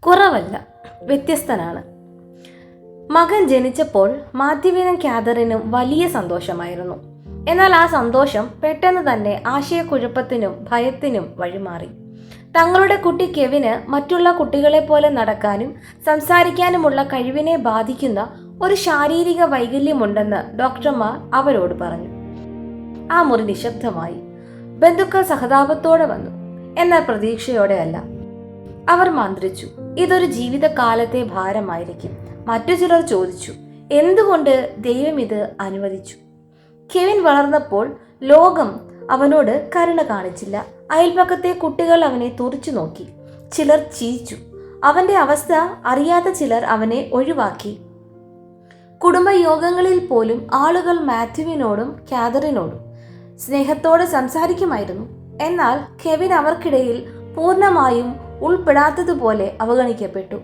കുറവല്ല, വ്യത്യസ്തനാണ്. മകൻ ജനിച്ചപ്പോൾ മാത്യുവിനും കാതറിനും വലിയ സന്തോഷമായിരുന്നു. എന്നാൽ ആ സന്തോഷം പെട്ടെന്ന് തന്നെ ആശയക്കുഴപ്പത്തിനും ഭയത്തിനും വഴിമാറി. തങ്ങളുടെ കുട്ടി കെവിന് മറ്റുള്ള കുട്ടികളെ പോലെ നടക്കാനും സംസാരിക്കാനുമുള്ള കഴിവിനെ ബാധിക്കുന്ന ഒരു ശാരീരിക വൈകല്യമുണ്ടെന്ന് ഡോക്ടർമാർ അവരോട് പറഞ്ഞു. ആ മുറി നിശബ്ദമായി. ബന്ധുക്കൾ സഹതാപത്തോടെ വന്നു, എന്നാൽ പ്രതീക്ഷയോടെ അല്ല. അവർ മന്ത്രിച്ചു, ഇതൊരു ജീവിതകാലത്തെ ഭാരമായിരിക്കും. മറ്റു ചിലർ ചോദിച്ചു, എന്തുകൊണ്ട് ദൈവം ഇത് അനുവദിച്ചു? കെവിൻ വളർന്നപ്പോൾ ലോകം അവനോട് കരുണ കാണിച്ചില്ല. അയൽപക്കത്തെ കുട്ടികൾ അവനെ തുറിച്ചു നോക്കി. ചിലർ ചിരിച്ചു. അവന്റെ അവസ്ഥ അറിയാത്ത ചിലർ അവനെ ഒഴിവാക്കി. കുടുംബയോഗങ്ങളിൽ പോലും ആളുകൾ മാത്യുവിനോടും കാതറിനോടും സ്നേഹത്തോടെ സംസാരിക്കുമായിരുന്നു. എന്നാൽ കെവിൻ അവർക്കിടയിൽ പൂർണ്ണമായും ഉൾപ്പെടാത്തതുപോലെ അവഗണിക്കപ്പെട്ടു.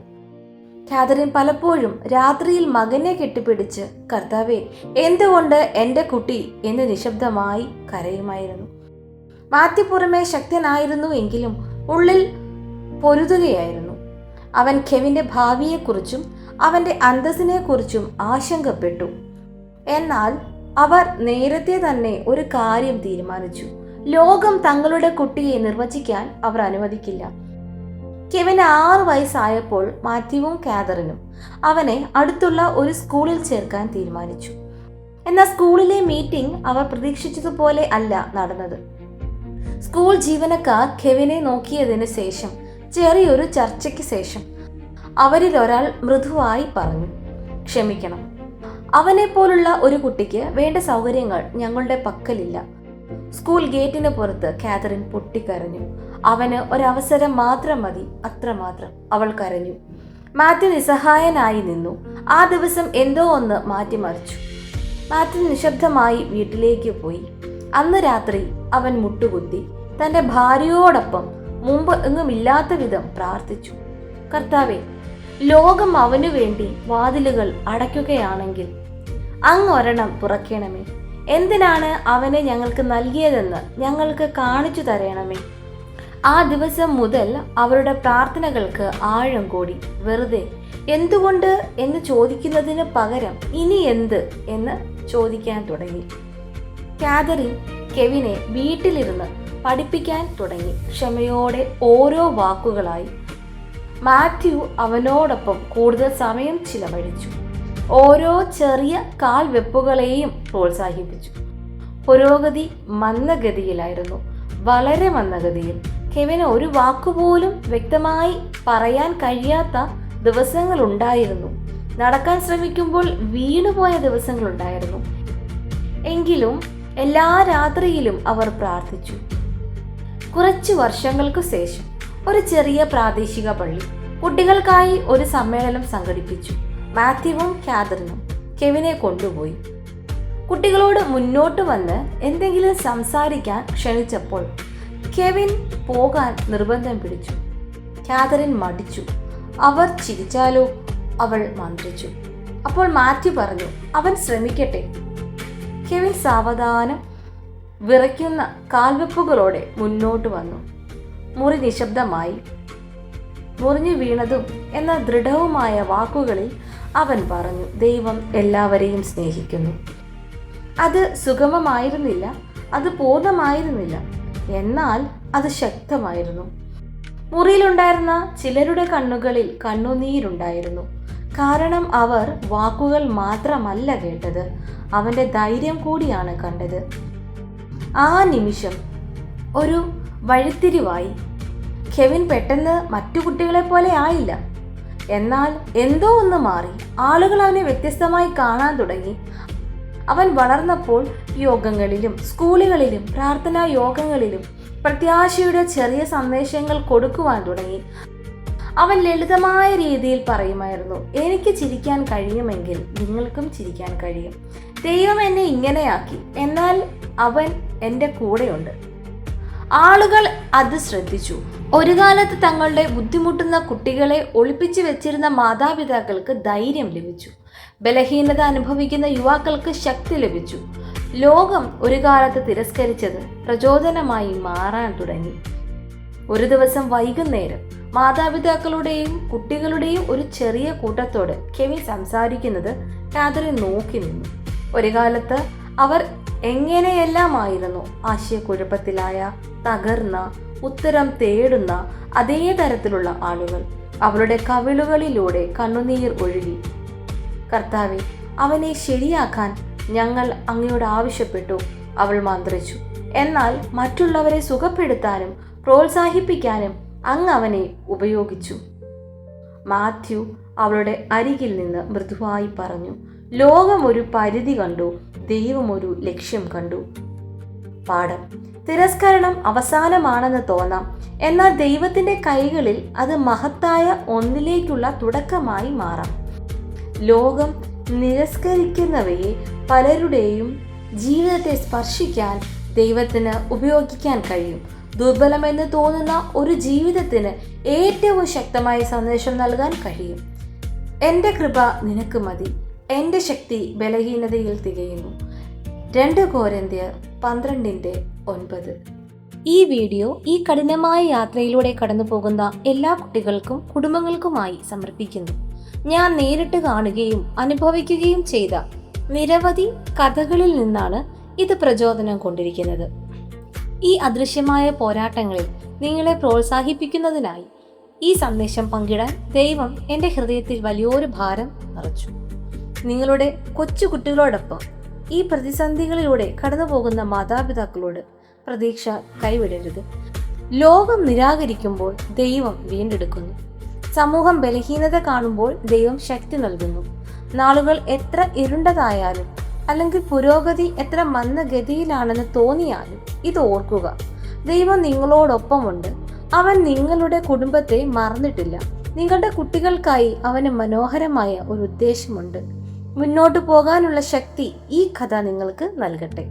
കാതറിൻ പലപ്പോഴും രാത്രിയിൽ മകനെ കെട്ടിപ്പിടിച്ച്, കർത്താവേ, എന്തുകൊണ്ട് എൻ്റെ കുട്ടി എന്ന് നിശബ്ദമായി കരയുമായിരുന്നു. മാത്യു പുറമെ ശക്തനായിരുന്നു എങ്കിലും ഉള്ളിൽ പൊരുതുകയായിരുന്നു. അവൻ കെവിന്റെ ഭാവിയെക്കുറിച്ചും അവന്റെ അന്തസ്സിനെക്കുറിച്ചും ആശങ്കപ്പെട്ടു. എന്നാൽ അവർ നേരത്തെ തന്നെ ഒരു കാര്യം തീരുമാനിച്ചു. ലോകം തങ്ങളുടെ കുട്ടിയെ നിർവചിക്കാൻ അവർ അനുവദിക്കില്ല. കെവിന് 6 വയസ്സായപ്പോൾ മാത്യുവും കാതറിനും അവനെ അടുത്തുള്ള ഒരു സ്കൂളിൽ ചേർക്കാൻ തീരുമാനിച്ചു. എന്നാൽ സ്കൂളിലെ മീറ്റിംഗ് അവർ പ്രതീക്ഷിച്ചതുപോലെ അല്ല നടന്നത്. സ്കൂൾ ജീവനക്കാർ കെവിനെ നോക്കിയതിനു ശേഷം, ചെറിയൊരു ചർച്ചയ്ക്ക് ശേഷം, അവരിൽ ഒരാൾ മൃദുവായി പറഞ്ഞു, ക്ഷമിക്കണം, അവനെ പോലുള്ള ഒരു കുട്ടിക്ക് വേണ്ട സൗകര്യങ്ങൾ ഞങ്ങളുടെ പക്കലില്ല. സ്കൂൾ ഗേറ്റിന് പുറത്ത് കാതറിൻ പൊട്ടിക്കരഞ്ഞു. അവന് ഒരവസരം മാത്രം മതി, അത്രമാത്രം. അവൾ കരഞ്ഞു. മാത്യു നിസ്സഹായനായി നിന്നു. ആ ദിവസം എന്തോ ഒന്ന് മാറ്റിമറിച്ചു. മാത്യു നിശബ്ദമായി വീട്ടിലേക്ക് പോയി. അന്ന് രാത്രി അവൻ മുട്ടുകുത്തി തന്റെ ഭാര്യയോടൊപ്പം മുമ്പ് എങ്ങുമില്ലാത്ത വിധം പ്രാർത്ഥിച്ചു. കർത്താവേ, ലോകം അവനു വേണ്ടി വാതിലുകൾ അടയ്ക്കുകയാണെങ്കിൽ അങ്ങൊരെണ്ണം തുറക്കണമേ. എന്തിനാണ് അവനെ ഞങ്ങൾക്ക് നൽകിയതെന്ന് ഞങ്ങൾക്ക് കാണിച്ചു തരണമേ. ആ ദിവസം മുതൽ അവരുടെ പ്രാർത്ഥനകൾക്ക് ആഴം കൂടി. വെറുതെ എന്തുകൊണ്ട് എന്ന് ചോദിക്കുന്നതിന് പകരം ഇനി എന്ത് എന്ന് ചോദിക്കാൻ തുടങ്ങി. കാതറിൻ കെവിനെ വീട്ടിലിരുന്ന് പഠിപ്പിക്കാൻ തുടങ്ങി, ക്ഷമയോടെ ഓരോ വാക്കുകളായി. മാത്യു അവനോടൊപ്പം കൂടുതൽ സമയം ചിലവഴിച്ചു. ഓരോ ചെറിയ കാൽവെപ്പുകളെയും പ്രോത്സാഹിപ്പിച്ചു. പുരോഗതി മന്ദഗതിയിലായിരുന്നു, വളരെ മന്ദഗതിയിൽ. കെവിന് ഒരു വാക്കുപോലും വ്യക്തമായി പറയാൻ കഴിയാത്ത ദിവസങ്ങളുണ്ടായിരുന്നു. നടക്കാൻ ശ്രമിക്കുമ്പോൾ വീണുപോയ ദിവസങ്ങളുണ്ടായിരുന്നു. എങ്കിലും എല്ലാ രാത്രിയിലും അവർ പ്രാർത്ഥിച്ചു. കുറച്ചു വർഷങ്ങൾക്കു ശേഷം ഒരു ചെറിയ പ്രാദേശിക പള്ളി കുട്ടികൾക്കായി ഒരു സമ്മേളനം സംഘടിപ്പിച്ചു. മാത്യുവും കാതറിനും കെവിനെ കൊണ്ടുപോയി. കുട്ടികളോട് മുന്നോട്ട് വന്ന് എന്തെങ്കിലും സംസാരിക്കാൻ ക്ഷണിച്ചപ്പോൾ കെവിൻ പോകാൻ നിർബന്ധം പിടിച്ചു. കാതറിൻ മടിച്ചു. അവർ ചിരിച്ചാലോ, അവൾ മന്ത്രിച്ചു. അപ്പോൾ മാത്യു പറഞ്ഞു, അവൻ ശ്രമിക്കട്ടെ. കെവിൻ സാവധാനം വിറയ്ക്കുന്ന കാൽവെപ്പുകളോടെ മുന്നോട്ട് വന്നു. മുറി നിശബ്ദമായി. മുറിഞ്ഞു വീണതും എന്നാൽ ദൃഢവുമായ വാക്കുകളിൽ അവൻ പറഞ്ഞു, ദൈവം എല്ലാവരെയും സ്നേഹിക്കുന്നു. അത് സുഗമമായിരുന്നില്ല, അത് പൂർണ്ണമായിരുന്നില്ല, എന്നാൽ അത് ശക്തമായിരുന്നു. മുറിയിലുണ്ടായിരുന്ന ചിലരുടെ കണ്ണുകളിൽ കണ്ണുനീരുണ്ടായിരുന്നു. കാരണം അവർ വാക്കുകൾ മാത്രമല്ല കേട്ടത്, അവന്റെ ധൈര്യം കൂടിയാണ് കണ്ടത്. ആ നിമിഷം ഒരു വഴിത്തിരിവായി. കെവിൻ പെട്ടെന്ന് മറ്റു കുട്ടികളെ പോലെ ആയില്ല. എന്നാൽ എന്തോ ഒന്ന് മാറി. ആളുകൾ അവനെ വ്യത്യസ്തമായി കാണാൻ തുടങ്ങി. അവൻ വളർന്നപ്പോൾ യോഗങ്ങളിലും സ്കൂളുകളിലും പ്രാർത്ഥനാ യോഗങ്ങളിലും പ്രത്യാശയുടെ ചെറിയ സന്ദേശങ്ങൾ കൊടുക്കുവാൻ തുടങ്ങി. അവൻ ലളിതമായ രീതിയിൽ പറയുമായിരുന്നു, എനിക്ക് ചിരിക്കാൻ കഴിയുമെങ്കിൽ നിങ്ങൾക്കും ചിരിക്കാൻ കഴിയും. ദൈവം എന്നെ ഇങ്ങനെയാക്കി, എന്നാൽ അവൻ എൻ്റെ കൂടെയുണ്ട്. ആളുകൾ അത് ശ്രദ്ധിച്ചു. ഒരു കാലത്ത് തങ്ങളുടെ ബുദ്ധിമുട്ടുന്ന കുട്ടികളെ ഒളിപ്പിച്ചു വെച്ചിരുന്ന മാതാപിതാക്കൾക്ക് ധൈര്യം ലഭിച്ചു. ബലഹീനത അനുഭവിക്കുന്ന യുവാക്കൾക്ക് ശക്തി ലഭിച്ചു. ലോകം ഒരു കാലത്ത് തിരസ്കരിച്ചത് പ്രചോദനമായി മാറാൻ തുടങ്ങി. ഒരു ദിവസം വൈകുന്നേരം മാതാപിതാക്കളുടെയും കുട്ടികളുടെയും ഒരു ചെറിയ കൂട്ടത്തോട് കെവിൻ സംസാരിക്കുന്നത് കാതറിൻ നോക്കി നിന്നു. ഒരു കാലത്ത് അവർ എങ്ങനെയെല്ലാമായിരുന്നു ആശയക്കുഴപ്പത്തിലായ, തകർന്ന, ഉത്തരം തേടുന്ന അതേ തരത്തിലുള്ള ആളുകൾ. അവളുടെ കവിളുകളിലൂടെ കണ്ണുനീർ ഒഴുകി. കർത്താവേ, അവനെ ശരിയാക്കാൻ ഞങ്ങൾ അങ്ങയോട് ആവശ്യപ്പെട്ടു, അവൾ മന്ത്രിച്ചു. എന്നാൽ മറ്റുള്ളവരെ സുഖപ്പെടുത്താനും പ്രോത്സാഹിപ്പിക്കാനും അങ്ങ് അവനെ ഉപയോഗിച്ചു. മാത്യു അവളുടെ അരികിൽ നിന്ന് മൃദുവായി പറഞ്ഞു, ലോകം ഒരു പരിധി കണ്ടു, ദൈവം ഒരു ലക്ഷ്യം കണ്ടു. പാഠം: തിരസ്കരണം അവസാനമാണെന്ന് തോന്നാം, എന്നാൽ ദൈവത്തിന്റെ കൈകളിൽ അത് മഹത്തായ ഒന്നിലേക്കുള്ള തുടക്കമായി മാറാം. ലോകം നിരസ്കരിക്കുന്നവയെ പലരുടെയും ജീവിതത്തെ സ്പർശിക്കാൻ ദൈവത്തിന് ഉപയോഗിക്കാൻ കഴിയും. ദുർബലമെന്ന് തോന്നുന്ന ഒരു ജീവിതത്തിന് ഏറ്റവും ശക്തമായ സന്ദേശം നൽകാൻ കഴിയും. എൻ്റെ കൃപ നിനക്ക് മതി, എൻ്റെ ശക്തി ബലഹീനതയിൽ തികയുന്നു. 2 കൊരിന്ത്യർ 12:9. ഈ വീഡിയോ ഈ കഠിനമായ യാത്രയിലൂടെ കടന്നു പോകുന്ന എല്ലാ കുട്ടികൾക്കും കുടുംബങ്ങൾക്കുമായി സമർപ്പിക്കുന്നു. ഞാൻ നേരിട്ട് കാണുകയും അനുഭവിക്കുകയും ചെയ്ത നിരവധി കഥകളിൽ നിന്നാണ് ഇത് പ്രചോദനം കൊണ്ടിരിക്കുന്നത്. ഈ അദൃശ്യമായ പോരാട്ടങ്ങളിൽ നിങ്ങളെ പ്രോത്സാഹിപ്പിക്കുന്നതിനായി ഈ സന്ദേശം പങ്കിടാൻ ദൈവം എൻ്റെ ഹൃദയത്തിൽ വലിയൊരു ഭാരം നിറച്ചു. നിങ്ങളുടെ കൊച്ചു കുട്ടികളോടൊപ്പം ഈ പ്രതിസന്ധികളിലൂടെ കടന്നു പോകുന്ന മാതാപിതാക്കളോട് പ്രതീക്ഷ കൈവിടരുത്. ലോകം നിരാകരിക്കുമ്പോൾ ദൈവം വീണ്ടെടുക്കുന്നു. സമൂഹം ബലഹീനത കാണുമ്പോൾ ദൈവം ശക്തി നൽകുന്നു. നാളുകൾ എത്ര ഇരുണ്ടതായാലും അല്ലെങ്കിൽ പുരോഗതി എത്ര മന്ദഗതിയിലാണെന്ന് തോന്നിയാലും ഇത് ഓർക്കുക, ദൈവം നിങ്ങളോടൊപ്പമുണ്ട്. അവൻ നിങ്ങളുടെ കുടുംബത്തെ മറന്നിട്ടില്ല. നിങ്ങളുടെ കുട്ടികൾക്കായി അവന് മനോഹരമായ ഒരു ഉദ്ദേശമുണ്ട്. മുന്നോട്ട് പോകാനുള്ള ശക്തി ഈ കഥ നിങ്ങൾക്ക് നൽകട്ടെ.